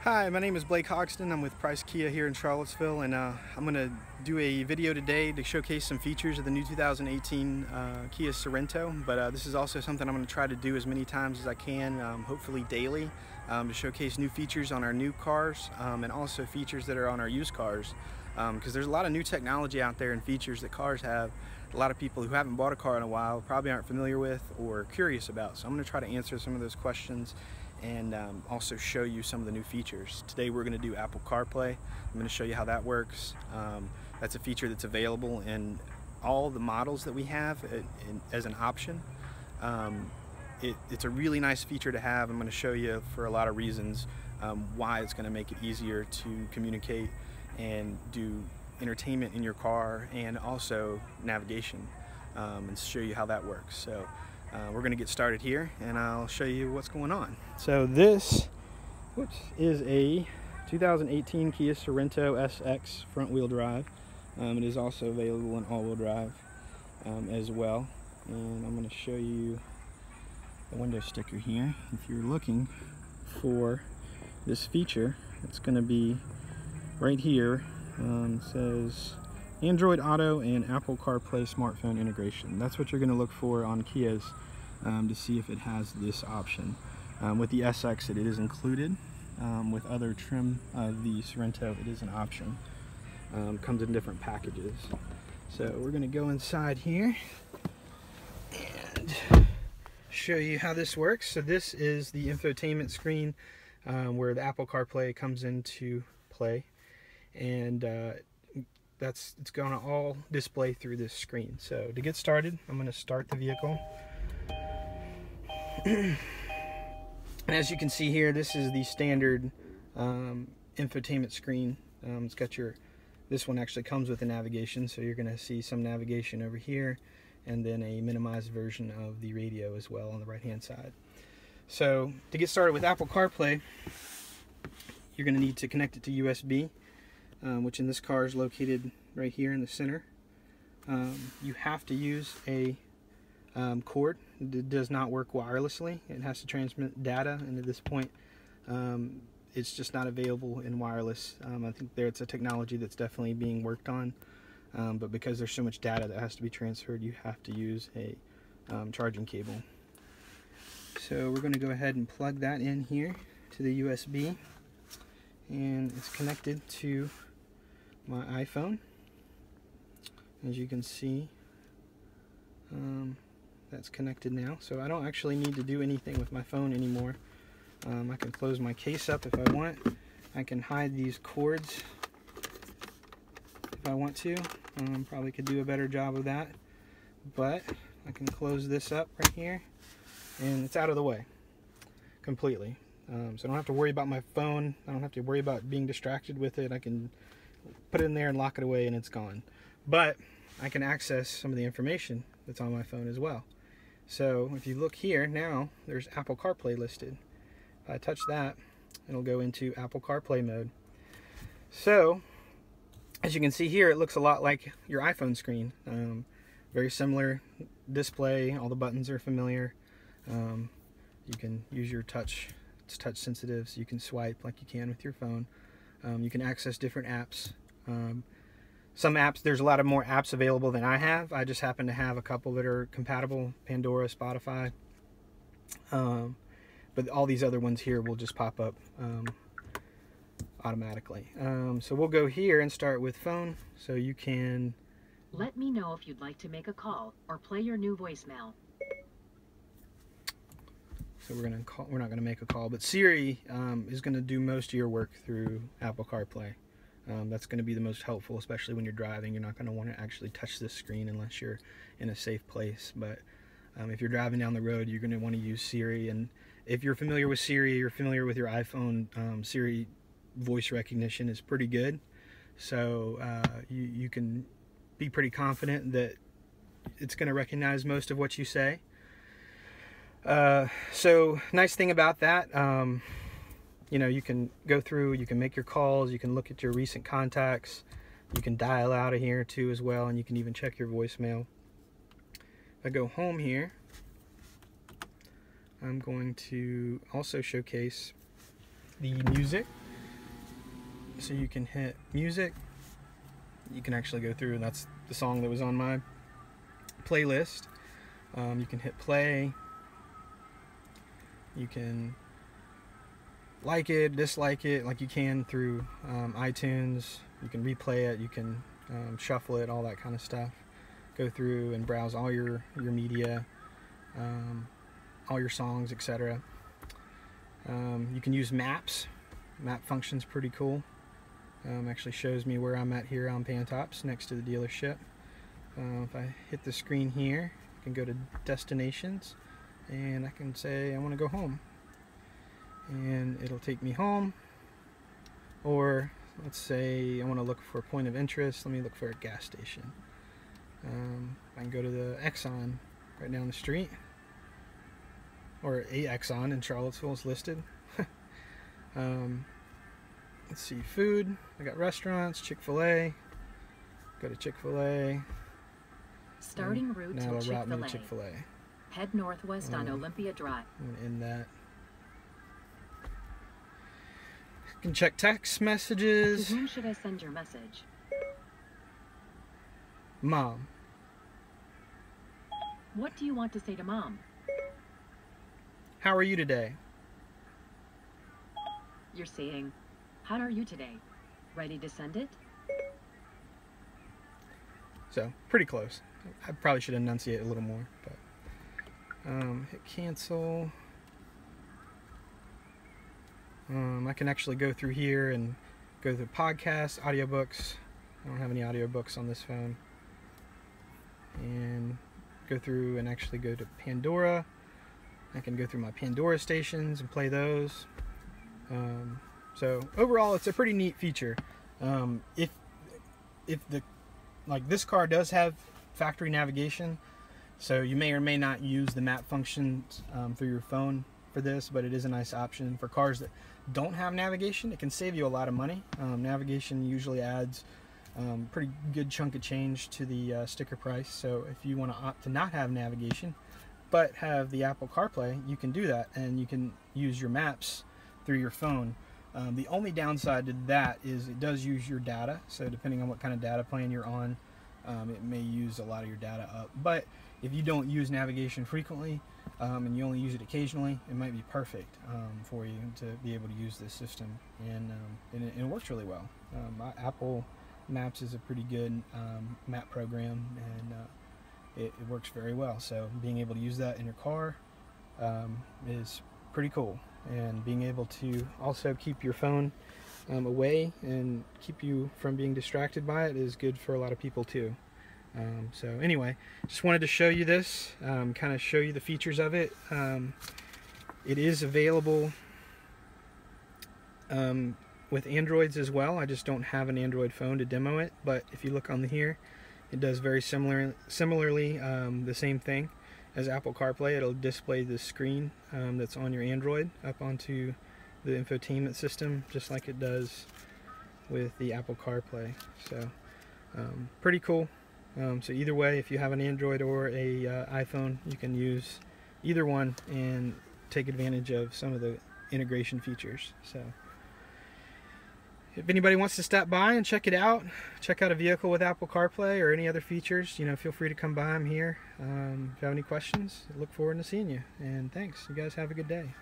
Hi, my name is Blake Hoxton. I'm with Price Kia here in Charlottesville, and I'm going to do a video today to showcase some features of the new 2018 Kia Sorento. But this is also something I'm going to try to do as many times as I can, hopefully daily, to showcase new features on our new cars and also features that are on our used cars. Because there's a lot of new technology out there and features that cars have. A lot of people who haven't bought a car in a while probably aren't familiar with or curious about. So I'm going to try to answer some of those questions and also show you some of the new features. Today we're going to do Apple CarPlay. I'm going to show you how that works. That's a feature that's available in all the models that we have as an option. It's a really nice feature to have. I'm going to show you for a lot of reasons why it's going to make it easier to communicate and do entertainment in your car and also navigation, and show you how that works. So we're going to get started here and I'll show you what's going on. So this is a 2018 Kia Sorento SX front wheel drive. It is also available in all-wheel drive as well. And I'm going to show you the window sticker here. If you're looking for this feature, it's going to be right here. It says Android Auto and Apple CarPlay smartphone integration. That's what you're going to look for on Kias to see if it has this option. With the SX it is included. With other trim of the Sorento it is an option. Comes in different packages. So we're going to go inside here and show you how this works. So this is the infotainment screen where the Apple CarPlay comes into play, and it's going to all display through this screen. So to get started, I'm going to start the vehicle. And as you can see here, this is the standard infotainment screen. It's got this one actually comes with a navigation, so you're going to see some navigation over here and then a minimized version of the radio as well on the right hand side. So to get started with Apple CarPlay, you're going to need to connect it to USB, which in this car is located right here in the center. You have to use a cord. It does not work wirelessly. It has to transmit data, and at this point it's just not available in wireless. I think it's a technology that's definitely being worked on, but because there's so much data that has to be transferred, you have to use a charging cable. So we're going to go ahead and plug that in here to the USB, and it's connected to my iPhone. As you can see, that's connected now, so I don't actually need to do anything with my phone anymore. I can close my case up if I want. I can hide these cords if I want to. Probably could do a better job of that, but I can close this up right here and it's out of the way completely. So I don't have to worry about my phone. I don't have to worry about being distracted with it. I can put it in there and lock it away and it's gone. But I can access some of the information that's on my phone as well. So if you look here now, there's Apple CarPlay listed. If I touch that, it'll go into Apple CarPlay mode. So as you can see here, it looks a lot like your iPhone screen. Very similar display. All the buttons are familiar. You can use your touch. It's touch sensitive, so you can swipe like you can with your phone. You can access different apps. Some apps, there's a lot of more apps available than I have. I just happen to have a couple that are compatible: Pandora, Spotify. But all these other ones here will just pop up automatically. So we'll go here and start with phone. So you can let me know if you'd like to make a call or play your new voicemail. So we're not gonna make a call, but Siri is gonna do most of your work through Apple CarPlay. That's going to be the most helpful, especially when you're driving. You're not going to want to actually touch this screen unless you're in a safe place. But if you're driving down the road, you're going to want to use Siri. And if you're familiar with Siri, you're familiar with your iPhone, Siri voice recognition is pretty good. So you can be pretty confident that it's going to recognize most of what you say. So nice thing about that, you know, you can go through, you can make your calls, you can look at your recent contacts, you can dial out of here too as well, and you can even check your voicemail. If I go home here, I'm going to also showcase the music. So you can hit music. You can actually go through, and that's the song that was on my playlist. You can hit play. You can like it, dislike it, like you can through iTunes. You can replay it. You can shuffle it, all that kind of stuff. Go through and browse all your media, all your songs, etc. You can use maps. Map function's pretty cool. Actually shows me where I'm at here on Pantops next to the dealership. If I hit the screen here, I can go to destinations and I can say I want to go home, and it'll take me home. Or let's say I want to look for a point of interest. Let me look for a gas station. I can go to the Exxon right down the street, or a Exxon in Charlottesville is listed. Let's see, food. I got restaurants, Chick-fil-A. Go to Chick-fil-A. Starting route now to it'll route me to Chick-fil-A. Chick-fil-A. Head northwest on Olympia Drive. I'm going to end that. You can check text messages. To whom should I send your message? Mom. What do you want to say to Mom? How are you today? You're saying, how are you today? Ready to send it? So, pretty close. I probably should enunciate a little more, but hit cancel. I can actually go through here and go through podcasts, audiobooks. I don't have any audiobooks on this phone. And go through and actually go to Pandora. I can go through my Pandora stations and play those. So overall, it's a pretty neat feature. If this car does have factory navigation, so you may or may not use the map functions through your phone for this, but it is a nice option for cars that don't have navigation. It can save you a lot of money. Navigation usually adds pretty good chunk of change to the sticker price. So if you want to opt to not have navigation but have the Apple CarPlay, you can do that, and you can use your maps through your phone. The only downside to that is it does use your data, so depending on what kind of data plan you're on, it may use a lot of your data up. But if you don't use navigation frequently and you only use it occasionally, it might be perfect for you to be able to use this system, and it works really well. Apple Maps is a pretty good map program, and it works very well. So being able to use that in your car is pretty cool, and being able to also keep your phone away and keep you from being distracted by it is good for a lot of people too. So anyway, just wanted to show you this, kind of show you the features of it. It is available with Androids as well. I just don't have an Android phone to demo it, but if you look on here, it does very similarly the same thing as Apple CarPlay. It'll display the screen that's on your Android up onto the infotainment system, just like it does with the Apple CarPlay. So pretty cool. So either way, if you have an Android or a iPhone, you can use either one and take advantage of some of the integration features. So if anybody wants to stop by and check it out, check out a vehicle with Apple CarPlay or any other features, feel free to come by. I'm here. If you have any questions, I look forward to seeing you. And thanks. You guys have a good day.